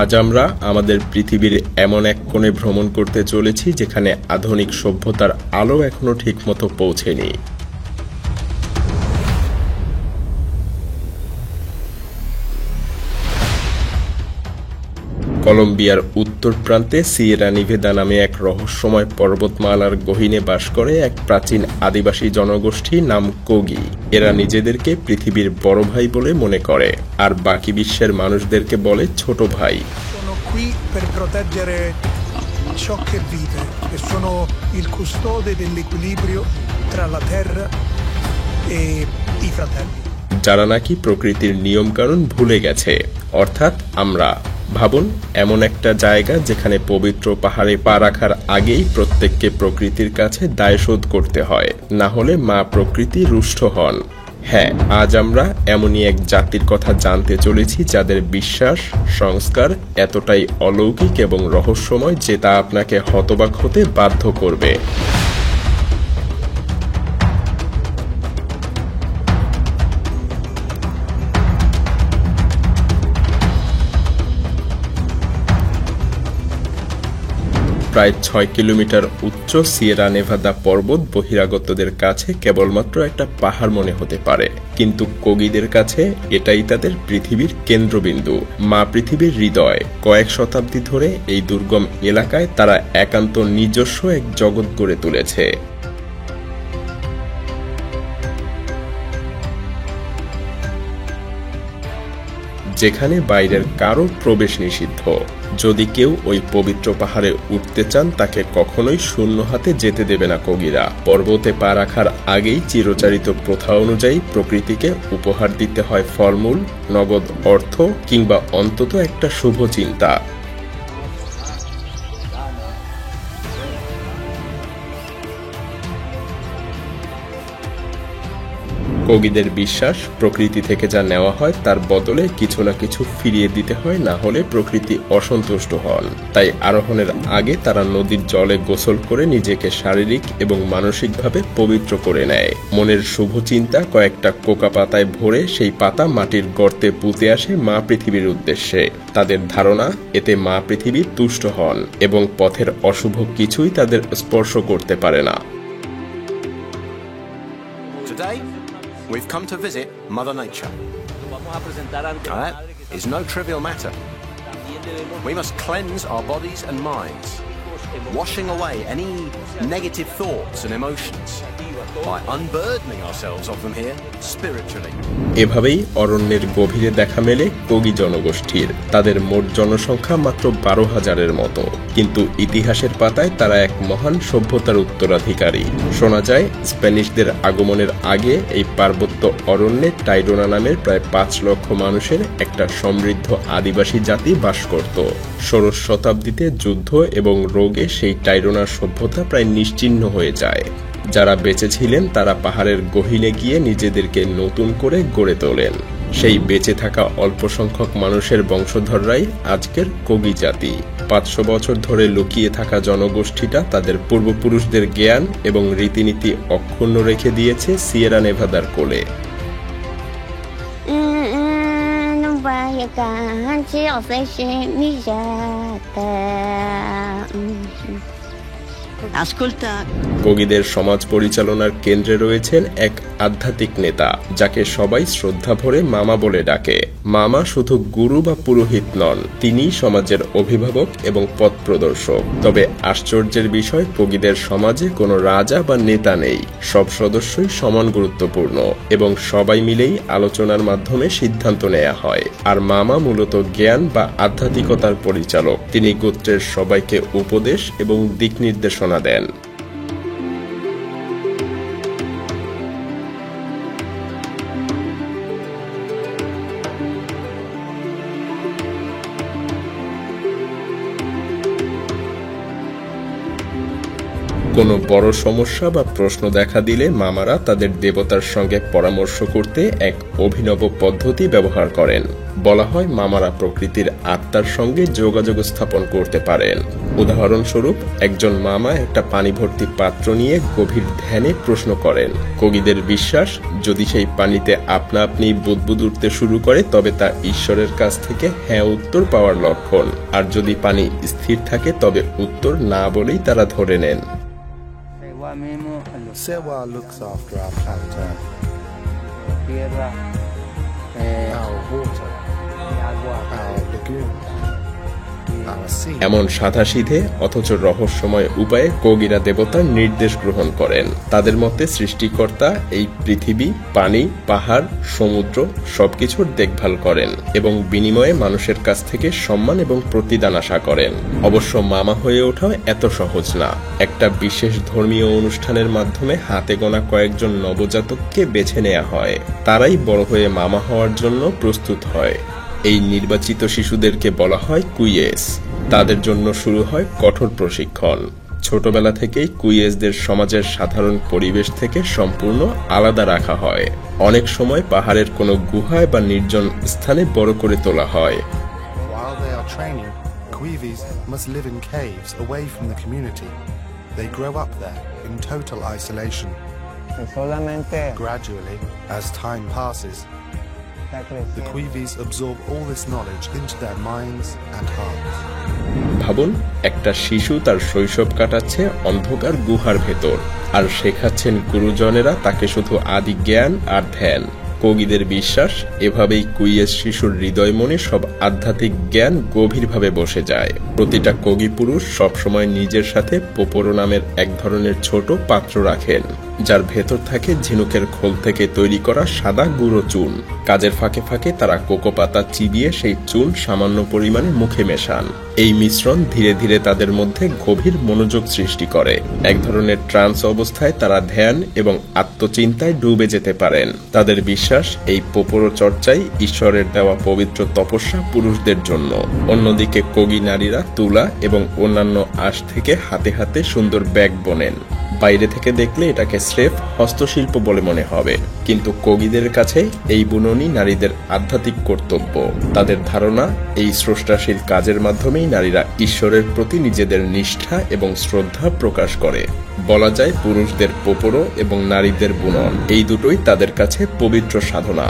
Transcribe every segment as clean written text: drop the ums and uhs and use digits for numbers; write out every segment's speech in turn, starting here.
আজ আমরা আমাদের পৃথিবীর এমন এক কোণে ভ্রমণ করতে চলেছি যেখানে আধুনিক সভ্যতার আলো এখনো ঠিকমতো পৌঁছেনি। কলম্বিয়ার উত্তর প্রান্তে সিয়েরা নিভেদা নামে এক রহস্যময় পর্বতমালার গহীনে বাস করে এক প্রাচীন আদিবাসী জনগোষ্ঠী নাম কোগি। এরা নিজেদেরকে পৃথিবীর বড় ভাই বলে মনে করে আর বাকি বিশ্বের মানুষদেরকে বলে ছোট ভাই। ciò che vive e sono il custode dell'equilibrio tra la terra e i fratelli. যারা নাকি প্রকৃতির নিয়ম কানুন ভুলে গেছে, অর্থাৎ আমরা। ভাবুন, এমন একটা জায়গা যেখানে পবিত্র পাহাড়ে পা রাখার আগেই প্রত্যেককে প্রকৃতির কাছে দায়শোধ করতে হয়, না হলে মা প্রকৃতি রুষ্ট হন। হ্যাঁ, আজ আমরা এমনই এক জাতির কথা জানতে চলেছি যাদের বিশ্বাস সংস্কার এতটাই অলৌকিক এবং রহস্যময় যে তা আপনাকে হতবাক হতে বাধ্য করবে। প্রায় ৬ কিলোমিটার উচ্চ সিয়েরা নেভাদা পর্বত বহিরাগতদের কাছে কেবলমাত্র একটা পাহাড় মনে হতে পারে, কিন্তু কোগিদের কাছে এটাই তাদের পৃথিবীর কেন্দ্রবিন্দু, মা পৃথিবীর হৃদয়। কয়েক শতাব্দী ধরে এই দুর্গম এলাকায় তারা একান্ত নিজস্ব এক জগৎ গড়ে তুলেছে। যেখানে বাইরের কারো প্রবেশ নিষিদ্ধ। যদি কেউ ওই পবিত্র পাহাড়ে উঠতে চান তাকে কখনোই শূন্য হাতে যেতে দেবে না কোগিরা। পর্বতে পা রাখার আগেই চিরচারিত প্রথা অনুযায়ী প্রকৃতিকে উপহার দিতে হয় ফলমূল, নগদ অর্থ কিংবা অন্তত একটা শুভ চিন্তা। কোগিদের বিশ্বাস, প্রকৃতি থেকে যা নেওয়া হয় তার বদলে কিছু না কিছু ফিরিয়ে দিতে হয়, না হলে প্রকৃতি অসন্তুষ্ট হন। তাই আরোহণের আগে তারা নদীর জলে গোসল করে নিজেকে শারীরিক এবং মানসিকভাবে পবিত্র করে নেয়। মনের শুভ চিন্তা কয়েকটা কোকা পাতায় ভরে সেই পাতা মাটির গর্তে পুঁতে আসে মা পৃথিবীর উদ্দেশ্যে। তাদের ধারণা, এতে মা পৃথিবী তুষ্ট হন এবং পথের অশুভ কিছুই তাদের স্পর্শ করতে পারে না। We've come to visit Mother Nature. That is no trivial matter. We must cleanse our bodies and minds, washing away any negative thoughts and emotions by unburdening ourselves of them here spiritually. এভাবেই অরণ্যের গভীরে দেখা মেলে কোগি জনগোষ্ঠীর। তাদের মোট জনসংখ্যা মাত্র 12,000-এর মতো, কিন্তু ইতিহাসের পাতায় তারা এক মহান সভ্যতার উত্তরাধিকারী। শোনা যায় স্প্যানিশদের আগমনের আগে এই পার্বত্য অরণ্যে টাইডোনা নামের প্রায় 5 লক্ষ মানুষের একটা সমৃদ্ধ আদিবাসী জাতি বাস করত। ষোড়শ শতাব্দীতে যুদ্ধ এবং রোগে সেই টাইডোনার সভ্যতা প্রায় নিশ্চিহ্ন হয়ে যায়। যারা বেঁচে ছিলেন তারা পাহাড়ের গহীনে গিয়ে নিজেদেরকে নতুন করে গড়ে তোলেন। সেই বেঁচে থাকা অল্প সংখ্যক মানুষের বংশধররাই আজকের কোগি জাতি। 500 বছর ধরে লুকিয়ে থাকা জনগোষ্ঠীটা তাদের পূর্বপুরুষদের জ্ঞান এবং রীতিনীতি অক্ষুণ্ণ রেখে দিয়েছে সিয়েরা নেভাদার কোলে। কোগিদের সমাজ পরিচালনার কেন্দ্রে রয়েছেন এক আধ্যাত্মিক নেতা, যাকে সবাই শ্রদ্ধা ভরে মামা বলে ডাকে। মামা শুধু গুরু বা পুরোহিত নন, তিনি সমাজের অভিভাবক এবং পথ প্রদর্শক। তবে আশ্চর্যের বিষয়, কোগিদের সমাজে কোনো রাজা বা নেতা নেই। সব সদস্যই সমান গুরুত্বপূর্ণ এবং সবাই মিলেই আলোচনার মাধ্যমে সিদ্ধান্ত নেওয়া হয়। আর মামা মূলত জ্ঞান বা আধ্যাত্মিকতার পরিচালক। তিনি গোত্রের সবাইকে উপদেশ এবং দিক নির্দেশনা দেন। কোনো বড় সমস্যা বা প্রশ্ন দেখা দিলে মামারা তাদের দেবতার সঙ্গে পরামর্শ করতে এক অভিনব পদ্ধতি ব্যবহার করেন। বলা হয় মামারা প্রকৃতির আত্মার সঙ্গে যোগাযোগ স্থাপন করতে পারেন। উদাহরণস্বরূপ একজন মামা একটা পানি ভর্তি পাত্র নিয়ে গভীর ধ্যানে প্রশ্ন করেন। কোগিদের বিশ্বাস, যদি সেই পানিতে আপনা আপনি বুদবুদ উঠতে শুরু করে তবে তা ঈশ্বরের কাছ থেকে হ্যাঁ উত্তর পাওয়ার লক্ষণ, আর যদি পানি স্থির থাকে তবে উত্তর না বলেই তারা ধরে নেন। Sewa looks after our planet Earth, our water, our lagoon, our sea. এমন সাধাসিধে অথচ রহস্যময় উপায়ে কোগিরা দেবতার নির্দেশ গ্রহণ করেন। তাদের মতে সৃষ্টিকর্তা এই পৃথিবী, পানি, পাহাড়, সমুদ্র সবকিছুর দেখভাল করেন এবং বিনিময়ে মানুষের কাছ থেকে সম্মান এবং প্রতিদান আশা করেন। অবশ্য মামা হয়ে ওঠাও এত সহজ না। একটা বিশেষ ধর্মীয় অনুষ্ঠানের মাধ্যমে হাতে গোনা কয়েকজন নবজাতককে বেছে নেওয়া হয়। তারাই বড় হয়ে মামা হওয়ার জন্য প্রস্তুত হয়। এই নির্বাচিত শিশুদেরকে বলা হয় কুইয়েস। তাদের জন্য শুরু হয় কঠোর প্রশিক্ষণ। ছোটবেলা থেকেই কুইয়েসদের সমাজের সাধারণ পরিবেশ থেকে সম্পূর্ণ আলাদা রাখা হয়। অনেক সময় পাহাড়ের কোনো গুহায় বা নির্জন স্থানে বড় করে তোলা হয়। While they are training, Kuivis must live in caves away from the community. They grow up there in total isolation. Gradually, as time passes, the Kuivis absorb all this knowledge into their minds and hearts. ভাবুন, একটা শিশু তার শৈশব কাটাচ্ছে অন্ধকার গুহার ভেতর, আর শেখাচ্ছেন গুরুজনেরা তাকে শুধু আদি জ্ঞান আর ধ্যান। কোগিদের বিশ্বাস, এভাবেই কুইয়েস শিশুর হৃদয় মনে সব আধ্যাত্মিক জ্ঞান গভীরভাবে বসে যায়। প্রতিটা কোগি পুরুষ সবসময় নিজের সাথে পোপোরো নামের এক ধরনের ছোট পাত্র রাখেন, যার ভেতর থাকে ঝিনুকের খোল থেকে তৈরি করা সাদা গুঁড়ো চুন। কাজের ফাঁকে ফাঁকে তারা কোকো পাতা চিবিয়ে সেই চুন সামান্য পরিমাণে মুখে মেশান। এই মিশ্রণ ধীরে ধীরে তাদের মধ্যে গভীর মনোযোগ সৃষ্টি করে। এক ধরনের ট্রান্স অবস্থায় তারা ধ্যান এবং আত্মচিন্তায় ডুবে যেতে পারেন। তাদের বিশ্বাস, এই পোপোরো চর্চাই ঈশ্বরের দেওয়া পবিত্র তপস্যা পুরুষদের জন্য। অন্যদিকে কোগি নারীরা তুলা এবং অন্যান্য আঁশ থেকে হাতে হাতে সুন্দর ব্যাগ বোনেন। বাইরে থেকে দেখলে এটাকে স্রেফ হস্তশিল্প বলে মনে হবে, কিন্তু কোগিদের কাছে এই বুননি নারীদের আধ্যাত্মিক কর্তব্য। তাদের ধারণা, এই স্রষ্টাশীল কাজের মাধ্যমেই নারীরা ঈশ্বরের প্রতি নিজেদের নিষ্ঠা এবং শ্রদ্ধা প্রকাশ করে। বলা যায় পুরুষদের পোপোরো এবং নারীদের বুনন, এই দুটোই তাদের কাছে পবিত্র সাধনা।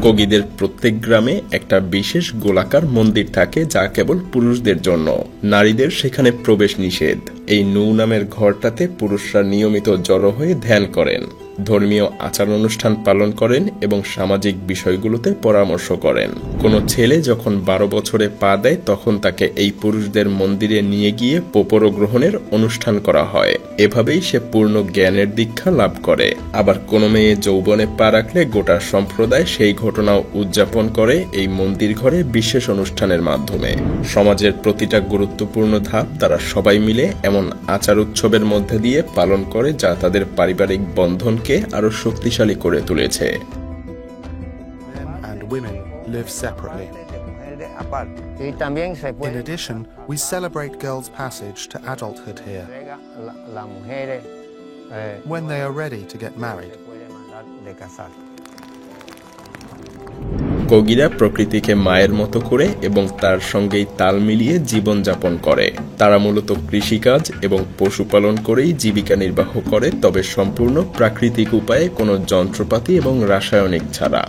কোগিদের প্রত্যেক গ্রামে একটা বিশেষ গোলাকার মন্দির থাকে যা কেবল পুরুষদের জন্য। নারীদের সেখানে প্রবেশ নিষেধ। এই নৌ নামের ঘরটাতে পুরুষরা নিয়মিত জড়ো হয়ে ধ্যান করেন, ধর্মীয় আচার অনুষ্ঠান পালন করেন এবং সামাজিক বিষয়গুলোতে পরামর্শ করেন। কোনো ছেলে যখন 12 বছরে পা দেয় তখন তাকে এই পুরুষদের মন্দিরে নিয়ে গিয়ে পোপোরো গ্রহণের অনুষ্ঠান করা হয়। এভাবেই সে পূর্ণ জ্ঞানের দীক্ষা লাভ করে। আবার কোনো মেয়ে যৌবনে পা রাখলে গোটা সম্প্রদায় সেই ঘটনাও উদযাপন করে এই মন্দির ঘরে বিশেষ অনুষ্ঠানের মাধ্যমে। সমাজের প্রতিটা গুরুত্বপূর্ণ ধাপ তারা সবাই মিলে এমন আচার উৎসবের মধ্যে দিয়ে পালন করে যা তাদের পারিবারিক বন্ধনকে আরো শক্তিশালী করে তুলেছে। Men and women live separately. In addition, we celebrate girls' passage to adulthood here. When they are ready to get married. কোগিরা প্রকৃতিকে মায়ের মতো করে এবং তার সঙ্গেই তাল মিলিয়ে জীবন যাপন করে। তারা মূলত কৃষিকাজ এবং পশুপালন করেই জীবিকা নির্বাহ করে, তবে সম্পূর্ণ প্রাকৃতিক উপায়ে, কোনো যন্ত্রপাতি এবং রাসায়নিক ছাড়া।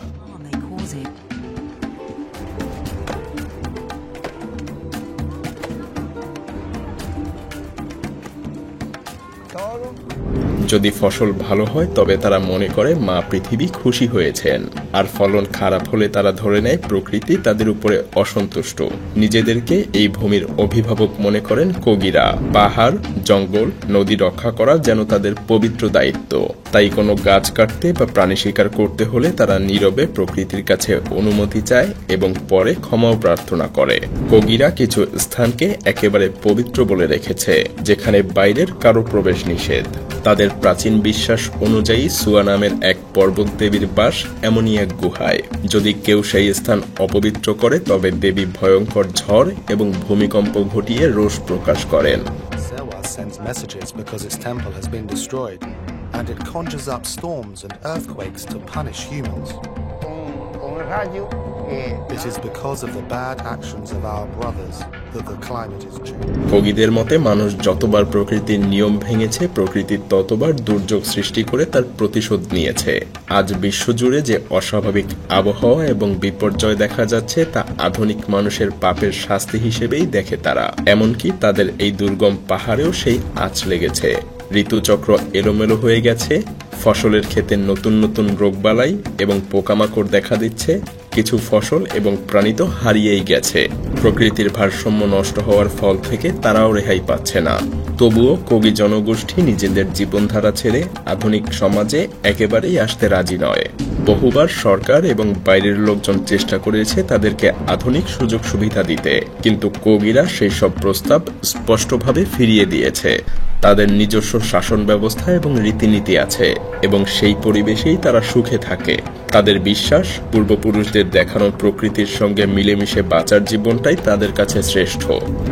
যদি ফসল ভালো হয় তবে তারা মনে করে মা পৃথিবী খুশি হয়েছেন, আর ফলন খারাপ হলে তারা ধরে নেয় প্রকৃতি তাদের উপরে অসন্তুষ্ট। নিজেদেরকে এই ভূমির অভিভাবক মনে করেন কোগিরা। পাহাড়, জঙ্গল, নদী রক্ষা করা যেন তাদের পবিত্র দায়িত্ব। তাই কোনো গাছ কাটতে বা প্রাণী শিকার করতে হলে তারা নীরবে প্রকৃতির কাছে অনুমতি চায় এবং পরে ক্ষমাও প্রার্থনা করে। কোগিরা কিছু স্থানকে একেবারে পবিত্র বলে রেখেছে, যেখানে বাইরের কারো প্রবেশ নিষেধ। তাদের প্রাচীন বিশ্বাস অনুযায়ী সুয়া নামের এক পর্বত দেবীর বাস এমনই এক গুহায়। যদি কেউ সেই স্থান অপবিত্র করে তবে দেবী ভয়ঙ্কর ঝড় এবং ভূমিকম্প ঘটিয়ে রোষ প্রকাশ করেন। Sewa sends messages because its temple has been destroyed, and it conjures up storms and earthquakes to punish humans. It is because of the bad actions of our brothers that the climate is changing. কবিদের মতে মানুষ যতবার প্রকৃতির নিয়ম ভেঙেছে, প্রকৃতি ততবার দুর্যোগ সৃষ্টি করে তার প্রতিশোধ নিয়েছে। আজ বিশ্বজুড়ে যে অস্বাভাবিক আবহাওয়া এবং বিপর্যয় দেখা যাচ্ছে তা আধুনিক মানুষের পাপের শাস্তি হিসেবেই দেখে তারা। এমনকি তাদের এই দুর্গম পাহাড়েও সেই আঁচ লেগেছে। ঋতুচক্র এলোমেলো হয়ে গেছে, ফসলের ক্ষেতে নতুন নতুন রোগবালাই এবং পোকামাকড় দেখা দিচ্ছে, কিছু ফসল এবং প্রাণী তো হারিয়েই গেছে। প্রকৃতির ভারসাম্য নষ্ট হওয়ার ফল থেকে তারাও রেহাই পাচ্ছে না। তবুও কোগি জনগোষ্ঠী নিজেদের জীবনধারা ছেড়ে আধুনিক সমাজে একেবারেই আসতে রাজি নয়। বহুবার সরকার এবং বাইরের লোকজন চেষ্টা করেছে তাদেরকে আধুনিক সুযোগ সুবিধা দিতে, কিন্তু কোগিরা সেই সব প্রস্তাব স্পষ্টভাবে ফিরিয়ে দিয়েছে। তাদের নিজস্ব শাসন ব্যবস্থা এবং রীতিনীতি আছে এবং সেই পরিবেশেই তারা সুখে থাকে। তাদের বিশ্বাস, পূর্বপুরুষদের দেখানো প্রকৃতির সঙ্গে মিলেমিশে বাঁচার জীবনটাই তাদের কাছে শ্রেষ্ঠ।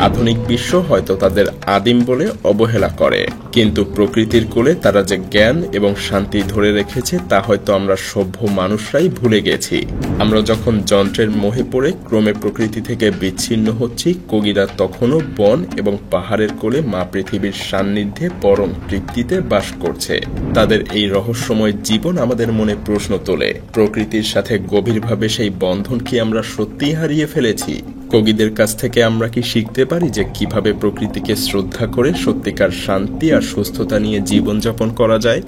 আধুনিক বিশ্ব হয়তো তাদের আদিম বলে অবহেলা করে, কিন্তু প্রকৃতির কোলে তারা যে জ্ঞান এবং শান্তি ধরে রেখেছে তা হয়তো আমরা সভ্য মানুষরাই ভুলে গেছি। আমরা যখন যন্ত্রের মোহে পড়ে ক্রমে প্রকৃতি থেকে বিচ্ছিন্ন হচ্ছি, কোগিরা তখনও বন এবং পাহাড়ের কোলে মা পৃথিবীর সান্নিধ্যে পরম তৃপ্তিতে বাস করছে। তাদের এই রহস্যময় জীবন আমাদের মনে প্রশ্ন তোলে, প্রকৃতির সাথে গভীরভাবে সেই বন্ধন কি আমরা সত্যিই হারিয়ে ফেলেছি? কোগিদের কাছ থেকে আমরা কি শিখতে পারি যে কিভাবে প্রকৃতিকে শ্রদ্ধা করে সত্যিকার শান্তি আর সুস্থতা নিয়ে জীবনযাপন করা যায়?